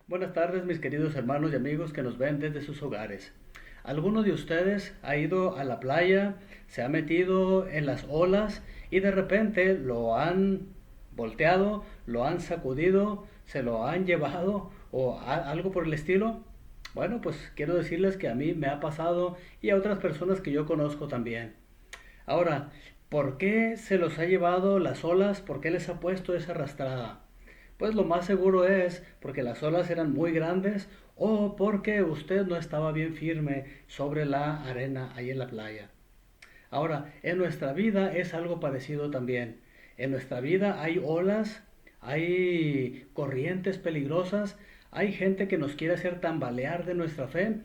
Buenas tardes, mis queridos hermanos y amigos que nos ven desde sus hogares. ¿Alguno de ustedes ha ido a la playa, se ha metido en las olas y de repente lo han volteado, lo han sacudido, se lo han llevado o algo por el estilo? Bueno, pues quiero decirles que a mí me ha pasado y a otras personas que yo conozco también. Ahora, ¿por qué se los ha llevado las olas? ¿Por qué les ha puesto esa arrastrada? Pues lo más seguro es porque las olas eran muy grandes o porque usted no estaba bien firme sobre la arena ahí en la playa. Ahora, en nuestra vida es algo parecido también. En nuestra vida hay olas, hay corrientes peligrosas, hay gente que nos quiere hacer tambalear de nuestra fe,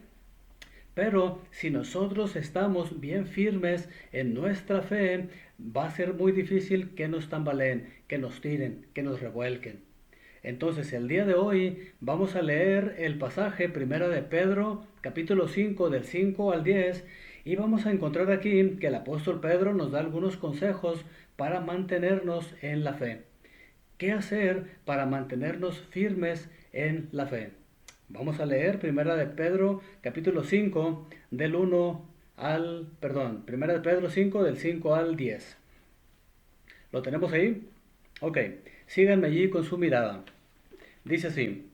pero si nosotros estamos bien firmes en nuestra fe, va a ser muy difícil que nos tambaleen, que nos tiren, que nos revuelquen. Entonces, el día de hoy vamos a leer el pasaje primero de Pedro, capítulo 5 del 5 al 10, y vamos a encontrar aquí que el apóstol Pedro nos da algunos consejos para mantenernos en la fe. ¿Qué hacer para mantenernos firmes en la fe? Vamos a leer Primera de Pedro, capítulo 5 del 5 del 5 al 10. ¿Lo tenemos ahí? Ok, síganme allí con su mirada. Dice así: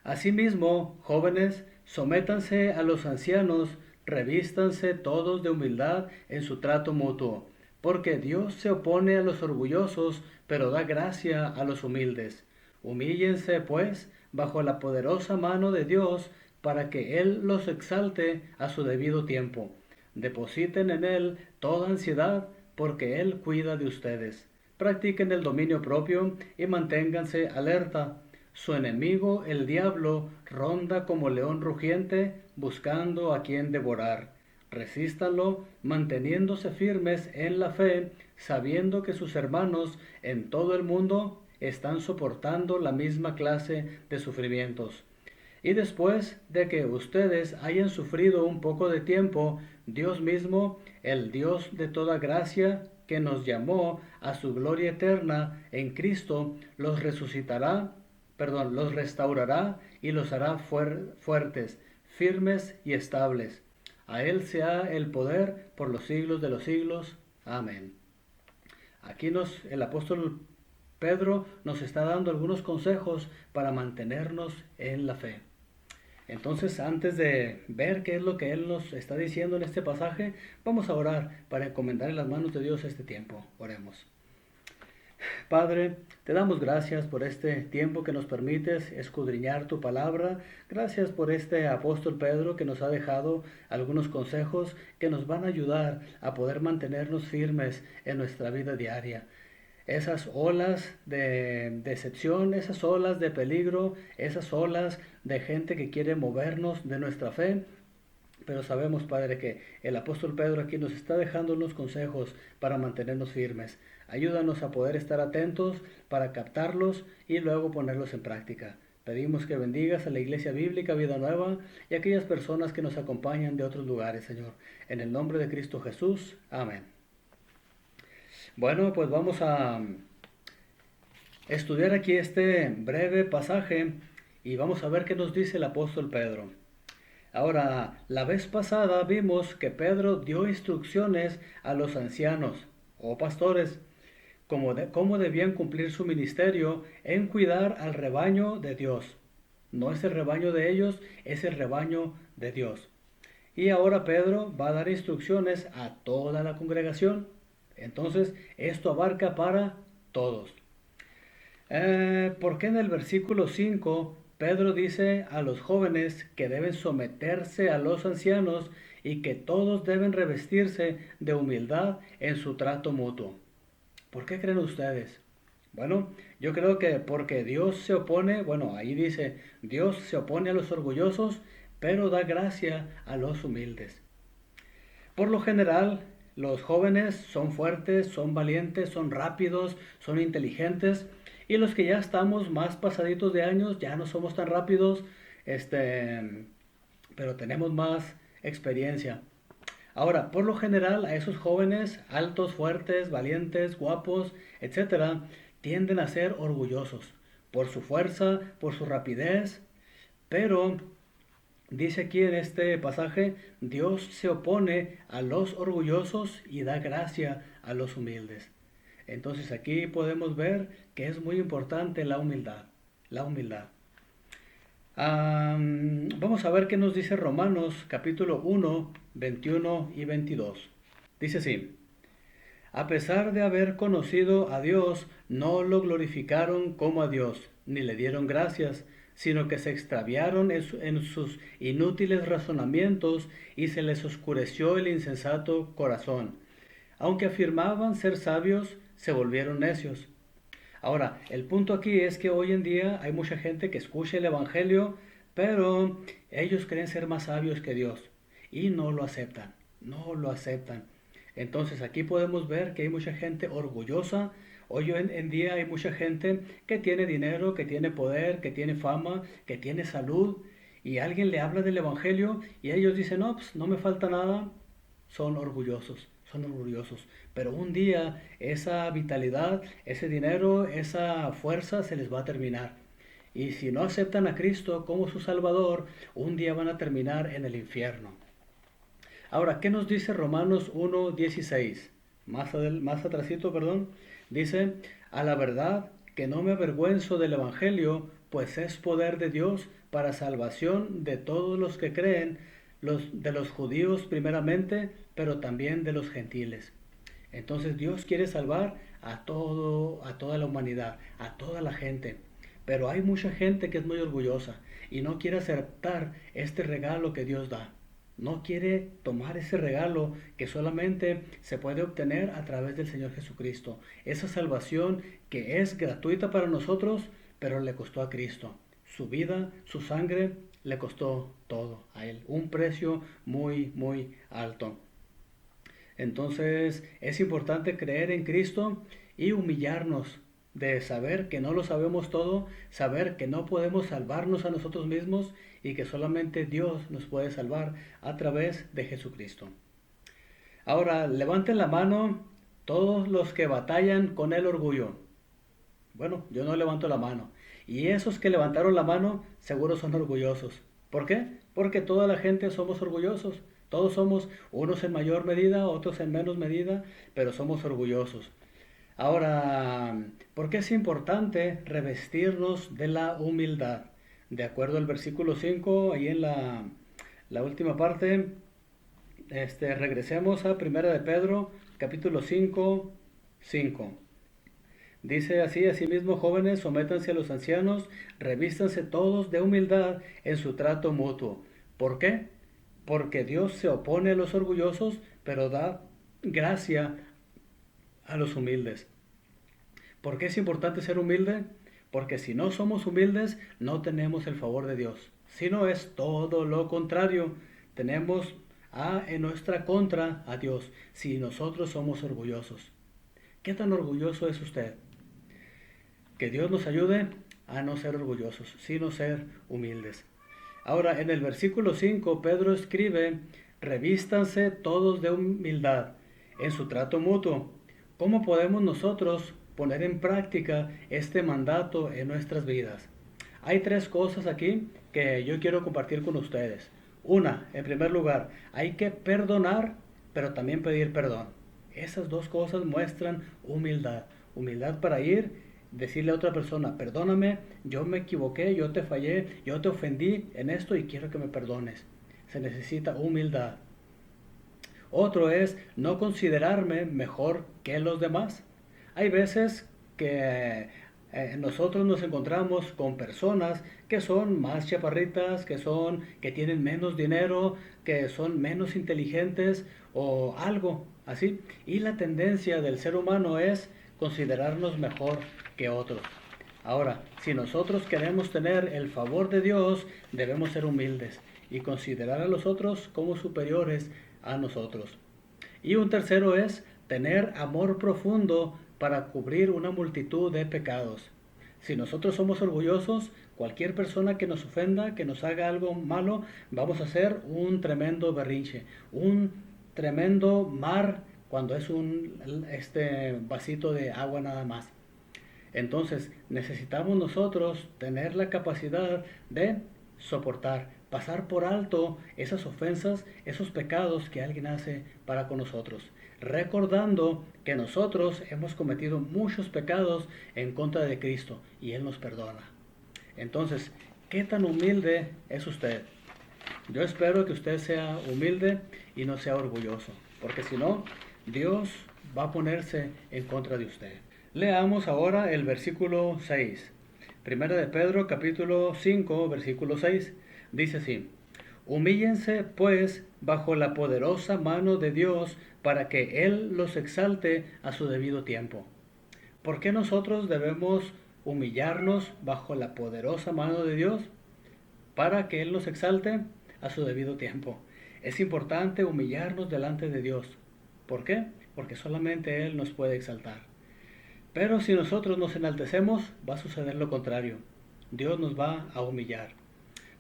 Asimismo, jóvenes, sométanse a los ancianos, revístanse todos de humildad en su trato mutuo, porque Dios se opone a los orgullosos, pero da gracia a los humildes. Humíllense, pues, bajo la poderosa mano de Dios, para que Él los exalte a su debido tiempo. Depositen en Él toda ansiedad, porque Él cuida de ustedes. Practiquen el dominio propio y manténganse alerta. Su enemigo, el diablo, ronda como león rugiente, buscando a quien devorar. Resístanlo, manteniéndose firmes en la fe, sabiendo que sus hermanos en todo el mundo están soportando la misma clase de sufrimientos. Y después de que ustedes hayan sufrido un poco de tiempo, Dios mismo, el Dios de toda gracia, que nos llamó a su gloria eterna en Cristo, los restaurará y los hará fuertes, firmes y estables. A Él sea el poder por los siglos de los siglos. Amén. Aquí el apóstol Pedro nos está dando algunos consejos para mantenernos en la fe. Entonces, antes de ver qué es lo que Él nos está diciendo en este pasaje, vamos a orar para encomendar en las manos de Dios este tiempo. Oremos. Padre, te damos gracias por este tiempo que nos permites escudriñar tu palabra. Gracias por este apóstol Pedro que nos ha dejado algunos consejos que nos van a ayudar a poder mantenernos firmes en nuestra vida diaria. Esas olas de decepción, esas olas de peligro, esas olas de gente que quiere movernos de nuestra fe. Pero sabemos, Padre, que el apóstol Pedro aquí nos está dejando unos consejos para mantenernos firmes. Ayúdanos a poder estar atentos para captarlos y luego ponerlos en práctica. Pedimos que bendigas a la Iglesia Bíblica Vida Nueva y a aquellas personas que nos acompañan de otros lugares, Señor. En el nombre de Cristo Jesús. Amén. Bueno, pues vamos a estudiar aquí este breve pasaje y vamos a ver qué nos dice el apóstol Pedro. Ahora, la vez pasada vimos que Pedro dio instrucciones a los ancianos o pastores cómo debían cumplir su ministerio en cuidar al rebaño de Dios. No es el rebaño de ellos, es el rebaño de Dios. Y ahora Pedro va a dar instrucciones a toda la congregación. Entonces, esto abarca para todos. ¿Por qué en el versículo 5 Pedro dice a los jóvenes que deben someterse a los ancianos y que todos deben revestirse de humildad en su trato mutuo? ¿Por qué creen ustedes? Bueno, yo creo que porque Dios se opone, bueno, ahí dice, Dios se opone a los orgullosos, pero da gracia a los humildes. Por lo general, los jóvenes son fuertes, son valientes, son rápidos, son inteligentes, y los que ya estamos más pasaditos de años ya no somos tan rápidos, pero tenemos más experiencia. Ahora, por lo general, a esos jóvenes altos, fuertes, valientes, guapos, etcétera, tienden a ser orgullosos. por su fuerza, por su rapidez, pero dice aquí en este pasaje, Dios se opone a los orgullosos y da gracia a los humildes. Entonces aquí podemos ver que es muy importante la humildad, la humildad. Vamos a ver qué nos dice Romanos capítulo 1, 21 y 22. Dice así: a pesar de haber conocido a Dios, no lo glorificaron como a Dios, ni le dieron gracias, sino que se extraviaron en sus inútiles razonamientos y se les oscureció el insensato corazón. Aunque afirmaban ser sabios, se volvieron necios. Ahora, el punto aquí es que hoy en día hay mucha gente que escucha el Evangelio, pero ellos creen ser más sabios que Dios y no lo aceptan, no lo aceptan. Entonces aquí podemos ver que hay mucha gente orgullosa. Hoy en día hay mucha gente que tiene dinero, que tiene poder, que tiene fama, que tiene salud, y alguien le habla del Evangelio y ellos dicen, no, pues no me falta nada. Son orgullosos, son orgullosos. Pero un día esa vitalidad, ese dinero, esa fuerza se les va a terminar. Y si no aceptan a Cristo como su Salvador, un día van a terminar en el infierno. Ahora, ¿qué nos dice Romanos 1:16? Más atrasito, perdón. Dice, a la verdad que no me avergüenzo del Evangelio, pues es poder de Dios para salvación de todos los que creen, de los judíos primeramente, pero también de los gentiles. Entonces Dios quiere salvar a toda la humanidad, a toda la gente. Pero hay mucha gente que es muy orgullosa y no quiere aceptar este regalo que Dios da. No quiere tomar ese regalo que solamente se puede obtener a través del Señor Jesucristo. Esa salvación que es gratuita para nosotros, pero le costó a Cristo. Su vida, su sangre, le costó todo a Él. Un precio muy, muy alto. Entonces es importante creer en Cristo y humillarnos de saber que no lo sabemos todo, saber que no podemos salvarnos a nosotros mismos y que solamente Dios nos puede salvar a través de Jesucristo. Ahora, levanten la mano todos los que batallan con el orgullo. Bueno, yo no levanto la mano. Y esos que levantaron la mano seguro son orgullosos. ¿Por qué? Porque toda la gente somos orgullosos. Todos somos, unos en mayor medida, otros en menos medida, pero somos orgullosos. Ahora, ¿por qué es importante revestirnos de la humildad? De acuerdo al versículo 5, ahí en la última parte, regresemos a 1 de Pedro, capítulo 5, 5. Dice así, asimismo, jóvenes, sométanse a los ancianos, revístanse todos de humildad en su trato mutuo. ¿Por qué? Porque Dios se opone a los orgullosos, pero da gracia a los humildes. ¿Por qué es importante ser humilde? Porque si no somos humildes, no tenemos el favor de Dios. Si no, es todo lo contrario. Tenemos en nuestra contra a Dios si nosotros somos orgullosos. ¿Qué tan orgulloso es usted? Que Dios nos ayude a no ser orgullosos, sino ser humildes. Ahora, en el versículo 5, Pedro escribe, revístanse todos de humildad en su trato mutuo. ¿Cómo podemos nosotros poner en práctica este mandato en nuestras vidas? Hay tres cosas aquí que yo quiero compartir con ustedes. Una, en primer lugar, hay que perdonar, pero también pedir perdón. Esas dos cosas muestran humildad. Humildad para decirle a otra persona, perdóname, yo me equivoqué, yo te fallé, yo te ofendí en esto y quiero que me perdones. Se necesita humildad. Otro es no considerarme mejor que los demás. Hay veces que nosotros nos encontramos con personas que son más chaparritas, que tienen menos dinero, que son menos inteligentes o algo así. Y la tendencia del ser humano es considerarnos mejor que otros. Ahora, si nosotros queremos tener el favor de Dios, debemos ser humildes y considerar a los otros como superiores a nosotros. Y un tercero es tener amor profundo para cubrir una multitud de pecados. Si nosotros somos orgullosos, cualquier persona que nos ofenda, que nos haga algo malo, vamos a hacer un tremendo berrinche, un tremendo mar cuando es un vasito de agua nada más. Entonces necesitamos nosotros tener la capacidad de soportar, pasar por alto esas ofensas, esos pecados que alguien hace para con nosotros, recordando que nosotros hemos cometido muchos pecados en contra de Cristo y Él nos perdona. Entonces, ¿qué tan humilde es usted? Yo espero que usted sea humilde y no sea orgulloso, porque si no, Dios va a ponerse en contra de usted. Leamos ahora el versículo 6. Primera de Pedro, capítulo 5, versículo 6. Dice así: Humíllense, pues, bajo la poderosa mano de Dios, para que Él los exalte a su debido tiempo. ¿Por qué nosotros debemos humillarnos bajo la poderosa mano de Dios? Para que Él nos exalte a su debido tiempo. Es importante humillarnos delante de Dios. ¿Por qué? Porque solamente Él nos puede exaltar. Pero si nosotros nos enaltecemos, va a suceder lo contrario. Dios nos va a humillar.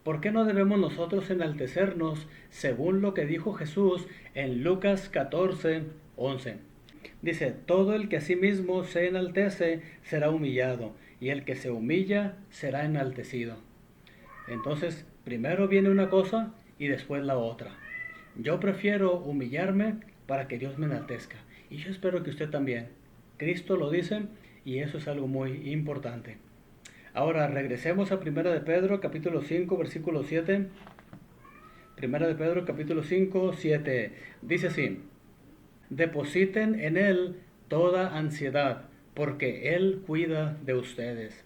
¿Por qué no debemos nosotros enaltecernos según lo que dijo Jesús en Lucas 14, 11? Dice, todo el que a sí mismo se enaltece será humillado, y el que se humilla será enaltecido. Entonces, primero viene una cosa y después la otra. Yo prefiero humillarme para que Dios me enaltezca. Y yo espero que usted también. Cristo lo dice y eso es algo muy importante. Ahora regresemos a 1 de Pedro capítulo 5 versículo 7. 1 de Pedro capítulo 5, 7. Dice así: Depositen en Él toda ansiedad, porque Él cuida de ustedes.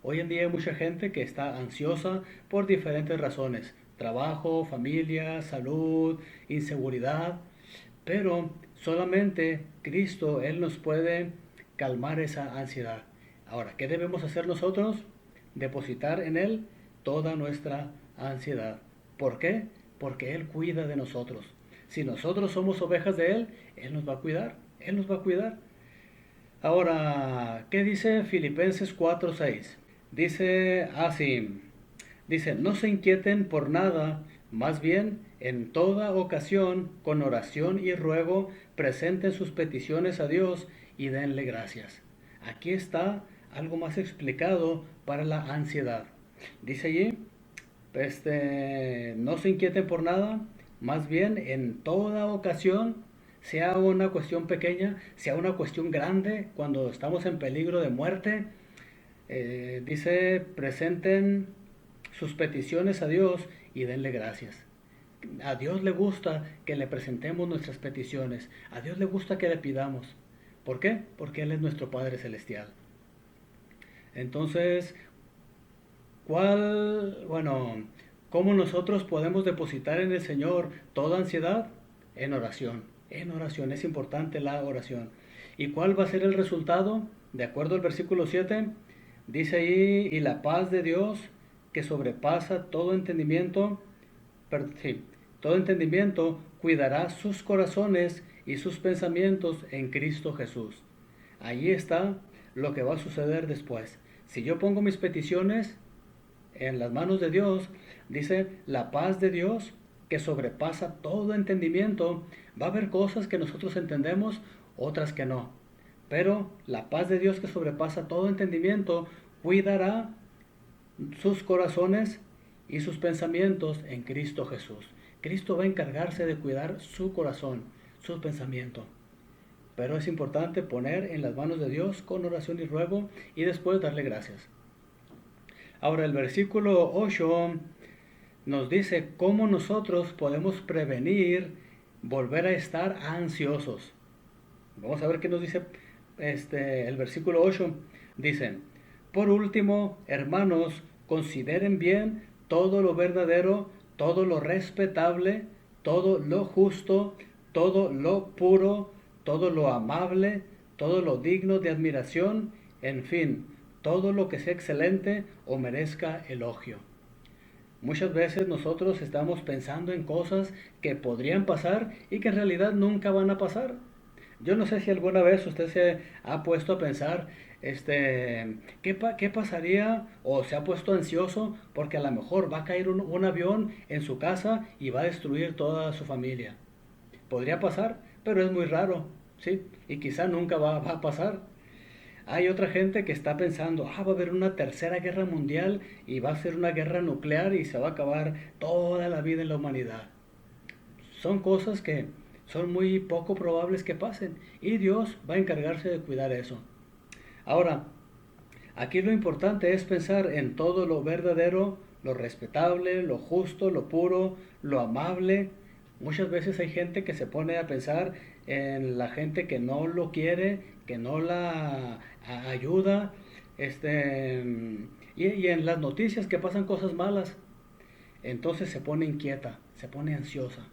Hoy en día hay mucha gente que está ansiosa por diferentes razones: trabajo, familia, salud, inseguridad. Pero solamente Cristo, Él nos puede calmar esa ansiedad. Ahora, ¿qué debemos hacer nosotros? Depositar en Él toda nuestra ansiedad. ¿Por qué? Porque Él cuida de nosotros. Si nosotros somos ovejas de Él, Él nos va a cuidar. Él nos va a cuidar. Ahora, ¿qué dice Filipenses 4:6? Dice así, dice, no se inquieten por nada, más bien en toda ocasión, con oración y ruego, presenten sus peticiones a Dios y denle gracias. Aquí está algo más explicado para la ansiedad. Dice allí, no se inquieten por nada, más bien en toda ocasión, sea una cuestión pequeña, sea una cuestión grande, cuando estamos en peligro de muerte, dice, presenten sus peticiones a Dios y denle gracias. A Dios le gusta que le presentemos nuestras peticiones. A Dios le gusta que le pidamos. ¿Por qué? Porque Él es nuestro Padre Celestial. Entonces, ¿cómo nosotros podemos depositar en el Señor toda ansiedad? En oración. En oración. Es importante la oración. ¿Y cuál va a ser el resultado? De acuerdo al versículo 7, dice ahí, y la paz de Dios, que sobrepasa todo entendimiento, todo entendimiento, cuidará sus corazones y sus pensamientos en Cristo Jesús. Ahí está lo que va a suceder después. Si yo pongo mis peticiones en las manos de Dios, dice, la paz de Dios, que sobrepasa todo entendimiento, va a haber cosas que nosotros entendemos, otras que no. Pero la paz de Dios, que sobrepasa todo entendimiento, cuidará sus corazones y sus pensamientos en Cristo Jesús. Cristo va a encargarse de cuidar su corazón, su pensamiento. Pero es importante poner en las manos de Dios con oración y ruego y después darle gracias. Ahora el versículo 8 nos dice cómo nosotros podemos prevenir volver a estar ansiosos. Vamos a ver qué nos dice el versículo 8. Dice, por último, hermanos, consideren bien todo lo verdadero, todo lo respetable, todo lo justo, todo lo puro, todo lo amable, todo lo digno de admiración, en fin, todo lo que sea excelente o merezca elogio. Muchas veces nosotros estamos pensando en cosas que podrían pasar y que en realidad nunca van a pasar. Yo no sé si alguna vez usted se ha puesto a pensar, ¿qué pasaría? O se ha puesto ansioso porque a lo mejor va a caer un avión en su casa y va a destruir toda su familia. Podría pasar, pero es muy raro, ¿sí? Y quizá nunca va a pasar. Hay otra gente que está pensando, va a haber una tercera guerra mundial y va a ser una guerra nuclear y se va a acabar toda la vida en la humanidad. Son cosas que son muy poco probables que pasen y Dios va a encargarse de cuidar eso. Ahora, aquí lo importante es pensar en todo lo verdadero, lo respetable, lo justo, lo puro, lo amable. Muchas veces hay gente que se pone a pensar en la gente que no lo quiere, que no la ayuda, este, y en las noticias que pasan cosas malas. Entonces se pone inquieta, se pone ansiosa.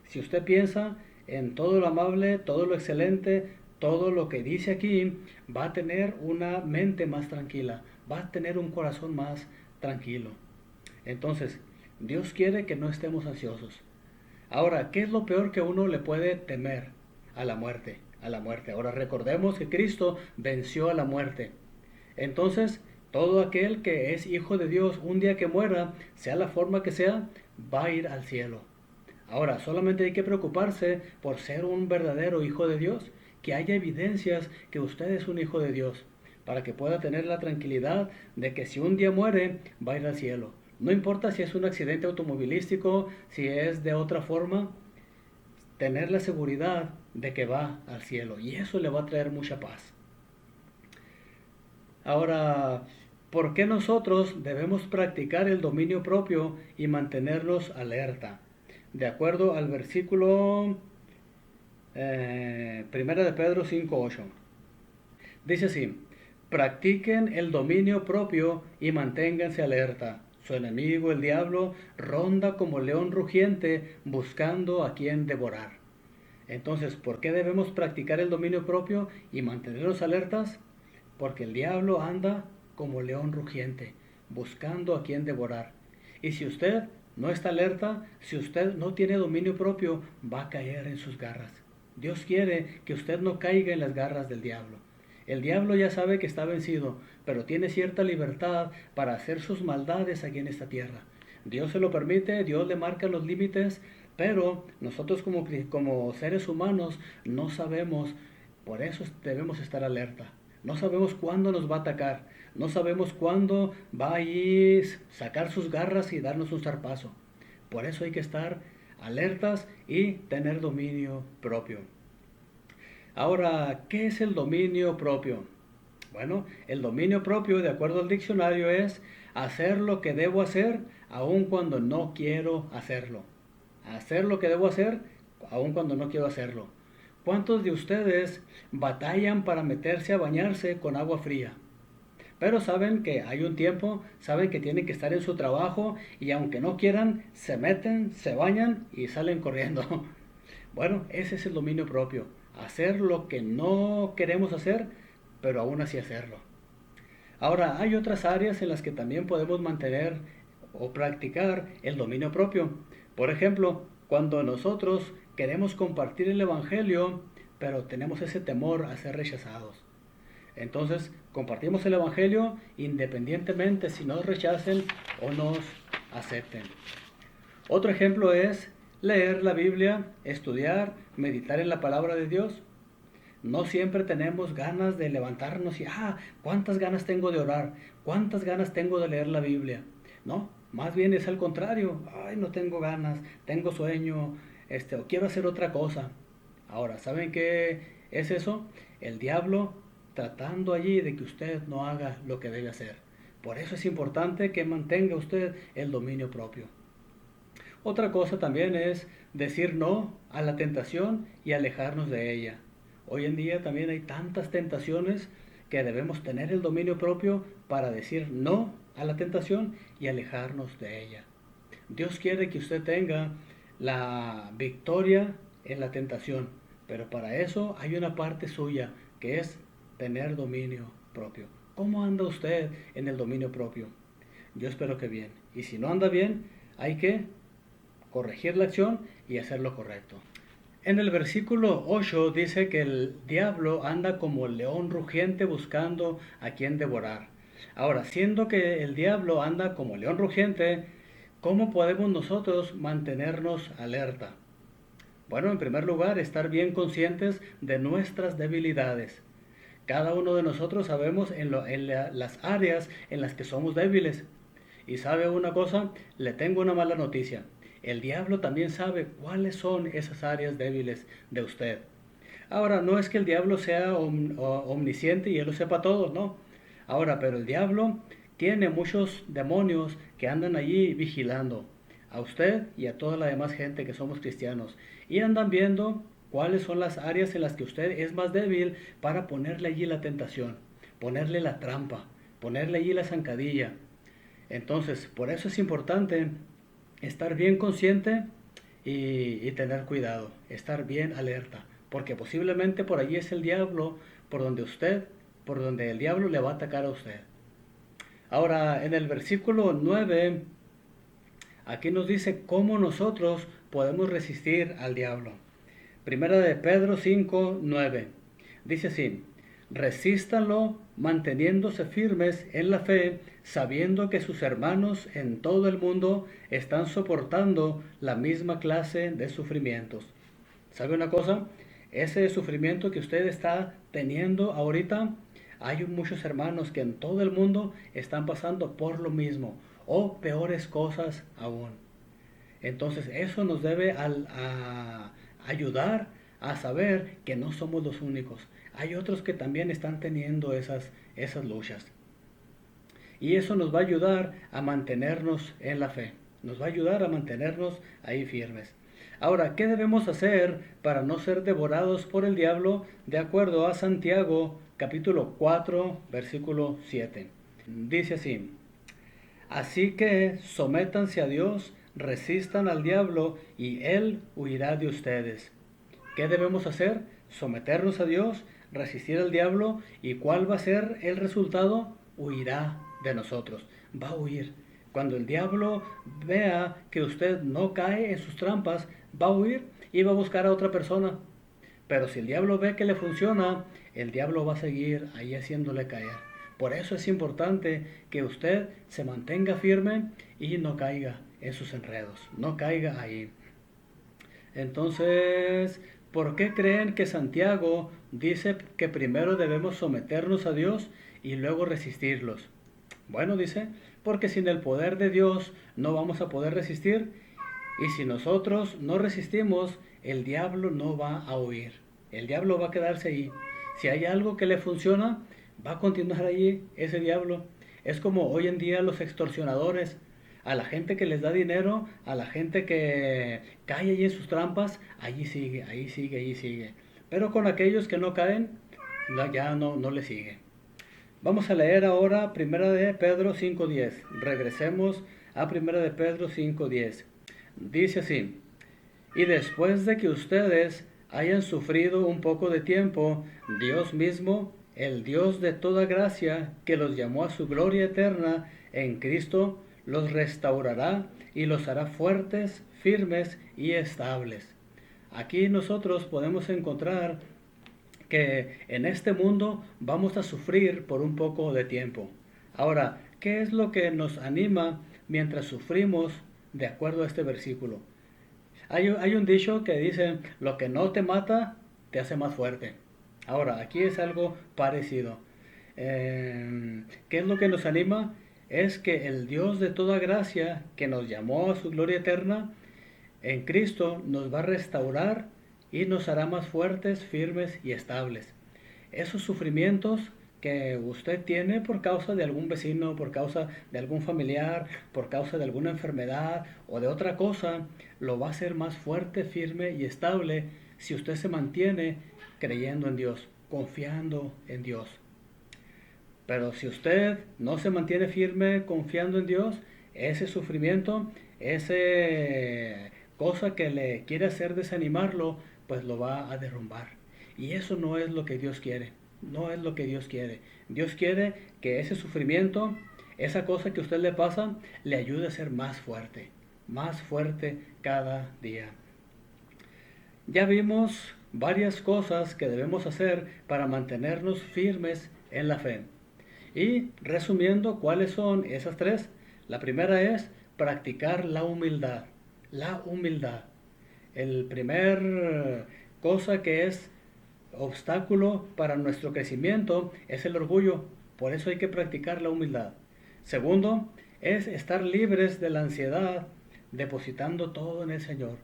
Si usted piensa en todo lo amable, todo lo excelente, todo lo que dice aquí, va a tener una mente más tranquila, va a tener un corazón más tranquilo. Entonces, Dios quiere que no estemos ansiosos. Ahora, ¿qué es lo peor que uno le puede temer? A la muerte, a la muerte. Ahora recordemos que Cristo venció a la muerte. Entonces, todo aquel que es hijo de Dios, un día que muera, sea la forma que sea, va a ir al cielo. Ahora, solamente hay que preocuparse por ser un verdadero hijo de Dios, que haya evidencias que usted es un hijo de Dios, para que pueda tener la tranquilidad de que si un día muere, va a ir al cielo. No importa si es un accidente automovilístico, si es de otra forma, tener la seguridad de que va al cielo, y eso le va a traer mucha paz. Ahora, ¿por qué nosotros debemos practicar el dominio propio y mantenernos alerta? De acuerdo al versículo 1 de Pedro 5:8. Dice así, practiquen el dominio propio y manténganse alerta. Su enemigo, el diablo, ronda como león rugiente buscando a quien devorar. Entonces, ¿por qué debemos practicar el dominio propio y mantenernos alertas? Porque el diablo anda como león rugiente, buscando a quien devorar. Y si usted no está alerta, si usted no tiene dominio propio, va a caer en sus garras. Dios quiere que usted no caiga en las garras del diablo. El diablo ya sabe que está vencido, pero tiene cierta libertad para hacer sus maldades aquí en esta tierra. Dios se lo permite, Dios le marca los límites, pero nosotros como seres humanos no sabemos, por eso debemos estar alerta. No sabemos cuándo nos va a atacar, no sabemos cuándo va a ir sacar sus garras y darnos un zarpazo. Por eso hay que estar alertas y tener dominio propio. Ahora, ¿qué es el dominio propio? Bueno, el dominio propio, de acuerdo al diccionario, es hacer lo que debo hacer aun cuando no quiero hacerlo. Hacer lo que debo hacer aun cuando no quiero hacerlo. ¿Cuántos de ustedes batallan para meterse a bañarse con agua fría? Pero saben que hay un tiempo, saben que tienen que estar en su trabajo y aunque no quieran, se meten, se bañan y salen corriendo. Bueno, ese es el dominio propio. Hacer lo que no queremos hacer, pero aún así hacerlo. Ahora, hay otras áreas en las que también podemos mantener o practicar el dominio propio. Por ejemplo, cuando nosotros queremos compartir el Evangelio, pero tenemos ese temor a ser rechazados. Entonces, compartimos el Evangelio independientemente si nos rechacen o nos acepten. Otro ejemplo es leer la Biblia, estudiar, meditar en la palabra de Dios. No siempre tenemos ganas de levantarnos y, ¿cuántas ganas tengo de orar? ¿Cuántas ganas tengo de leer la Biblia? No, más bien es al contrario. No tengo ganas, tengo sueño, o quiero hacer otra cosa. Ahora, ¿saben qué es eso? El diablo tratando allí de que usted no haga lo que debe hacer. Por eso es importante que mantenga usted el dominio propio. Otra cosa también es decir no a la tentación y alejarnos de ella. Hoy en día también hay tantas tentaciones que debemos tener el dominio propio para decir no a la tentación y alejarnos de ella. Dios quiere que usted tenga la victoria en la tentación, pero para eso hay una parte suya que es tener dominio propio. ¿Cómo anda usted en el dominio propio? Yo espero que bien. Y si no anda bien, hay que corregir la acción y hacer lo correcto. En el versículo 8 dice que el diablo anda como león rugiente buscando a quien devorar. Ahora, siendo que el diablo anda como león rugiente, ¿cómo podemos nosotros mantenernos alerta? Bueno, en primer lugar, estar bien conscientes de nuestras debilidades. Cada uno de nosotros sabemos las áreas en las que somos débiles. Y sabe una cosa, le tengo una mala noticia. El diablo también sabe cuáles son esas áreas débiles de usted. Ahora, no es que el diablo sea omnisciente y él lo sepa todo, no. Ahora, pero el diablo tiene muchos demonios que andan allí vigilando a usted y a toda la demás gente que somos cristianos. Y andan viendo cuáles son las áreas en las que usted es más débil para ponerle allí la tentación, ponerle la trampa, ponerle allí la zancadilla. Entonces, por eso es importante estar bien consciente y tener cuidado, estar bien alerta, porque posiblemente por allí es el diablo, por donde el diablo le va a atacar a usted. Ahora, en el versículo 9, aquí nos dice cómo nosotros podemos resistir al diablo. Primera de Pedro 5, 9. Dice así: resístanlo manteniéndose firmes en la fe, sabiendo que sus hermanos en todo el mundo están soportando la misma clase de sufrimientos. ¿Sabe una cosa? Ese sufrimiento que usted está teniendo ahorita, hay muchos hermanos que en todo el mundo están pasando por lo mismo o peores cosas aún. Entonces eso nos debe a ayudar a saber que no somos los únicos. Hay otros que también están teniendo esas luchas. Y eso nos va a ayudar a mantenernos en la fe. Nos va a ayudar a mantenernos ahí firmes. Ahora, ¿qué debemos hacer para no ser devorados por el diablo? De acuerdo a Santiago capítulo 4, versículo 7. Dice así: así que sométanse a Dios, resistan al diablo y él huirá de ustedes. ¿Qué debemos hacer? Someternos a Dios, resistir al diablo. ¿Y cuál va a ser el resultado? Huirá de nosotros, va a huir. Cuando el diablo vea que usted no cae en sus trampas, va a huir y va a buscar a otra persona. Pero si el diablo ve que le funciona, el diablo va a seguir ahí haciéndole caer. Por eso es importante que usted se mantenga firme y no caiga en sus enredos, no caiga ahí. Entonces, ¿por qué creen que Santiago dice que primero debemos someternos a Dios y luego resistirlos? Bueno, dice, porque sin el poder de Dios no vamos a poder resistir, y si nosotros no resistimos, el diablo no va a huir. El diablo va a quedarse ahí. Si hay algo que le funciona, va a continuar allí ese diablo. Es como hoy en día los extorsionadores. A la gente que les da dinero, a la gente que cae allí en sus trampas, allí sigue, allí sigue, allí sigue. Pero con aquellos que no caen, ya no le sigue. Vamos a leer ahora Primera de Pedro 5.10. Regresemos a Primera de Pedro 5.10. Dice así: y después de que ustedes hayan sufrido un poco de tiempo, Dios mismo, el Dios de toda gracia, que los llamó a su gloria eterna en Cristo, los restaurará y los hará fuertes, firmes y estables. Aquí nosotros podemos encontrar que en este mundo vamos a sufrir por un poco de tiempo. Ahora, ¿qué es lo que nos anima mientras sufrimos de acuerdo a este versículo? Hay un dicho que dice: lo que no te mata te hace más fuerte. Ahora, aquí es algo parecido. ¿Qué es lo que nos anima? Es que el Dios de toda gracia, que nos llamó a su gloria eterna, en Cristo nos va a restaurar y nos hará más fuertes, firmes y estables. Esos sufrimientos que usted tiene por causa de algún vecino, por causa de algún familiar, por causa de alguna enfermedad o de otra cosa, lo va a hacer más fuerte, firme y estable si usted se mantiene creyendo en Dios, confiando en Dios. Pero si usted no se mantiene firme confiando en Dios, ese sufrimiento, ese cosa que le quiere hacer desanimarlo, pues lo va a derrumbar. Y eso no es lo que Dios quiere. No es lo que Dios quiere. Dios quiere que ese sufrimiento, esa cosa que a usted le pasa, le ayude a ser más fuerte cada día. Ya vimos varias cosas que debemos hacer para mantenernos firmes en la fe. Y resumiendo, ¿cuáles son esas tres? La primera es practicar la humildad. La humildad. El primer cosa que es obstáculo para nuestro crecimiento es el orgullo. Por eso hay que practicar la humildad. Segundo, es estar libres de la ansiedad, depositando todo en el Señor.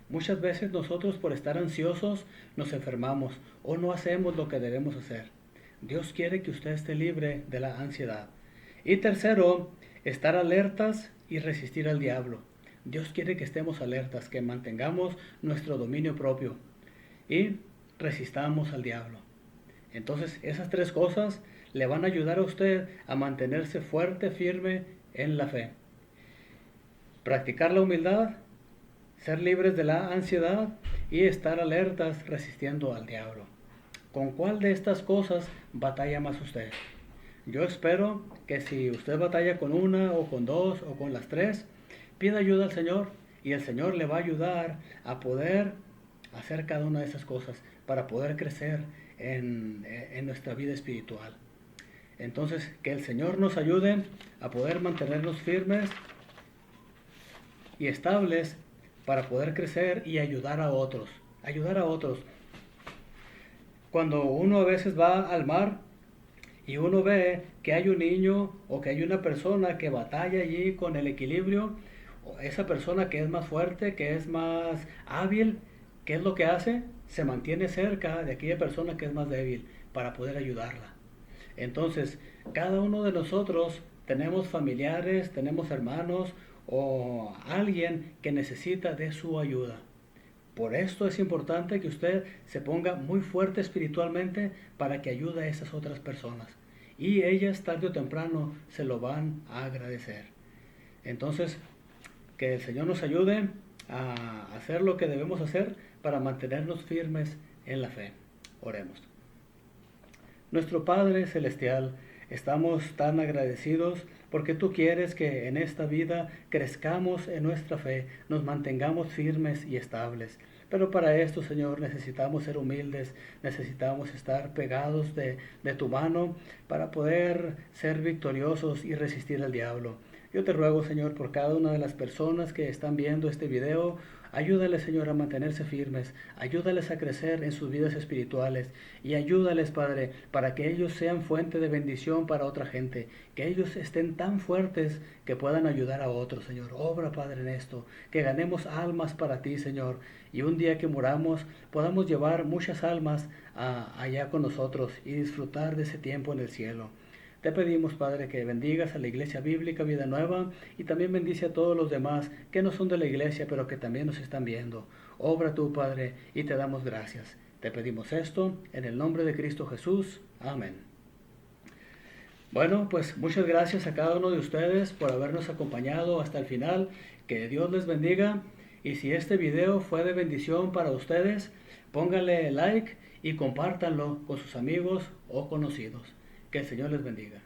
Muchas veces nosotros por estar ansiosos nos enfermamos o no hacemos lo que debemos hacer. Dios quiere que usted esté libre de la ansiedad. Y tercero, estar alertas y resistir al diablo. Dios quiere que estemos alertas, que mantengamos nuestro dominio propio y resistamos al diablo. Entonces, esas tres cosas le van a ayudar a usted a mantenerse fuerte, firme en la fe. Practicar la humildad, ser libres de la ansiedad y estar alertas resistiendo al diablo. ¿Con cuál de estas cosas batalla más usted? Yo espero que si usted batalla con una o con dos o con las tres, pida ayuda al Señor y el Señor le va a ayudar a poder hacer cada una de esas cosas para poder crecer en nuestra vida espiritual. Entonces, que el Señor nos ayude a poder mantenernos firmes y estables para poder crecer y ayudar a otros. Ayudar a otros. Cuando uno a veces va al mar y uno ve que hay un niño o que hay una persona que batalla allí con el equilibrio, o esa persona que es más fuerte, que es más hábil, ¿qué es lo que hace? Se mantiene cerca de aquella persona que es más débil para poder ayudarla. Entonces, cada uno de nosotros tenemos familiares, tenemos hermanos o alguien que necesita de su ayuda. Por esto es importante que usted se ponga muy fuerte espiritualmente para que ayude a esas otras personas. Y ellas tarde o temprano se lo van a agradecer. Entonces, que el Señor nos ayude a hacer lo que debemos hacer para mantenernos firmes en la fe. Oremos. Nuestro Padre Celestial, estamos tan agradecidos porque tú quieres que en esta vida crezcamos en nuestra fe, nos mantengamos firmes y estables. Pero para esto, Señor, necesitamos ser humildes, necesitamos estar pegados de tu mano para poder ser victoriosos y resistir al diablo. Yo te ruego, Señor, por cada una de las personas que están viendo este video, ayúdales, Señor, a mantenerse firmes, ayúdales a crecer en sus vidas espirituales y ayúdales, Padre, para que ellos sean fuente de bendición para otra gente, que ellos estén tan fuertes que puedan ayudar a otros, Señor. Obra, Padre, en esto, que ganemos almas para ti, Señor, y un día que muramos podamos llevar muchas almas allá con nosotros y disfrutar de ese tiempo en el cielo. Te pedimos, Padre, que bendigas a la Iglesia Bíblica Vida Nueva y también bendice a todos los demás que no son de la iglesia, pero que también nos están viendo. Obra tú, Padre, y te damos gracias. Te pedimos esto en el nombre de Cristo Jesús. Amén. Bueno, pues muchas gracias a cada uno de ustedes por habernos acompañado hasta el final. Que Dios les bendiga. Y si este video fue de bendición para ustedes, pónganle like y compártanlo con sus amigos o conocidos. Que el Señor les bendiga.